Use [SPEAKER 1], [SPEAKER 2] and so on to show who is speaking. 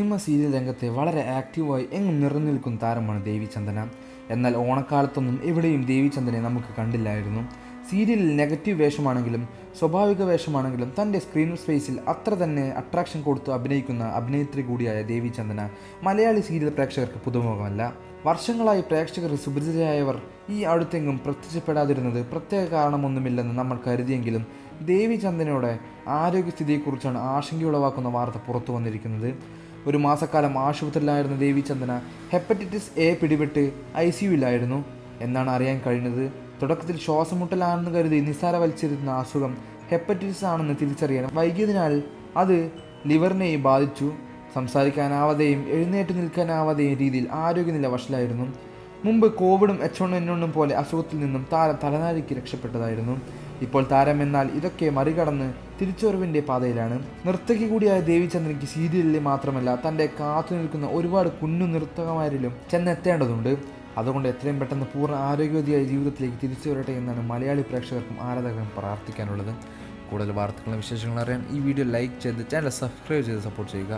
[SPEAKER 1] Cinema serial രംഗത്തെ വളരെ ആക്റ്റീവായി എങ്ങും നിറഞ്ഞു നിൽക്കുന്ന താരമാണ് ദേവിചന്ദന. എന്നാൽ ഓണക്കാലത്തൊന്നും എവിടെയും ദേവിചന്ദനെ നമുക്ക് കണ്ടില്ലായിരുന്നു. സീരിയലിൽ നെഗറ്റീവ് വേഷമാണെങ്കിലും സ്വാഭാവിക വേഷമാണെങ്കിലും തൻ്റെ സ്ക്രീൻ സ്പേസിൽ അത്ര തന്നെ അട്രാക്ഷൻ കൊടുത്ത് അഭിനയിക്കുന്ന അഭിനേത്രി കൂടിയായ ദേവിചന്ദന മലയാളി സീരിയൽ പ്രേക്ഷകർക്ക് പുതുമുഖമല്ല. വർഷങ്ങളായി പ്രേക്ഷകർ സുപരിചിതരായവർ ഈ അടുത്തെങ്ങും പ്രത്യക്ഷപ്പെടാതിരുന്നത് പ്രത്യേക കാരണമൊന്നുമില്ലെന്ന് നമ്മൾ കരുതിയെങ്കിലും ദേവിചന്ദനയുടെ ആരോഗ്യസ്ഥിതിയെക്കുറിച്ചാണ് ആശങ്കയുളവാക്കുന്ന വാർത്ത പുറത്തു വന്നിരിക്കുന്നത്. ഒരു മാസക്കാലം ആശുപത്രിയിലായിരുന്ന ദേവിചന്ദന ഹെപ്പറ്റൈറ്റിസ് എ പിടിപെട്ട് ICUവിലായിരുന്നു എന്നാണ് അറിയാൻ കഴിഞ്ഞത്. തുടക്കത്തിൽ ശ്വാസമുട്ടലാണെന്ന് കരുതി നിസ്സാരവൽക്കരിച്ചിരുന്ന അസുഖം ഹെപ്പറ്റൈറ്റിസ് ആണെന്ന് തിരിച്ചറിയാൻ വൈകിയതിനാൽ അത് ലിവറിനെയും ബാധിച്ചു. സംസാരിക്കാനാവാതെയും എഴുന്നേറ്റ് നിൽക്കാനാവാതെയും രീതിയിൽ ആരോഗ്യനില വഷളായിരുന്നു. മുമ്പ് കോവിഡും H1N1 പോലെ അസുഖത്തിൽ നിന്നും താരം തലനാരിക്ക് രക്ഷപ്പെട്ടതായിരുന്നു. ഇപ്പോൾ താരം എന്നാൽ ഇതൊക്കെ മറികടന്ന് തിരിച്ചുവരവിൻ്റെ പാതയിലാണ്. നർത്തകി കൂടിയായ ദേവിചന്ദനയ്ക്ക് സീരിയലിൽ മാത്രമല്ല തൻ്റെ കാത്തു നിൽക്കുന്ന ഒരുപാട് കുഞ്ഞു നർത്തകമാരിലും ചെന്നെത്തേണ്ടതുണ്ട്. അതുകൊണ്ട് എത്രയും പെട്ടെന്ന് പൂർണ്ണ ആരോഗ്യവതിയായ ജീവിതത്തിലേക്ക് തിരിച്ചു വരട്ടെ എന്നാണ് മലയാളി പ്രേക്ഷകർക്കും ആരാധകർക്കും പ്രാർത്ഥിക്കാനുള്ളത്. കൂടുതൽ വാർത്തകളും വിശേഷങ്ങളും അറിയാൻ ഈ വീഡിയോ ലൈക്ക് ചെയ്ത് ചാനൽ സബ്സ്ക്രൈബ് ചെയ്ത് സപ്പോർട്ട് ചെയ്യുക.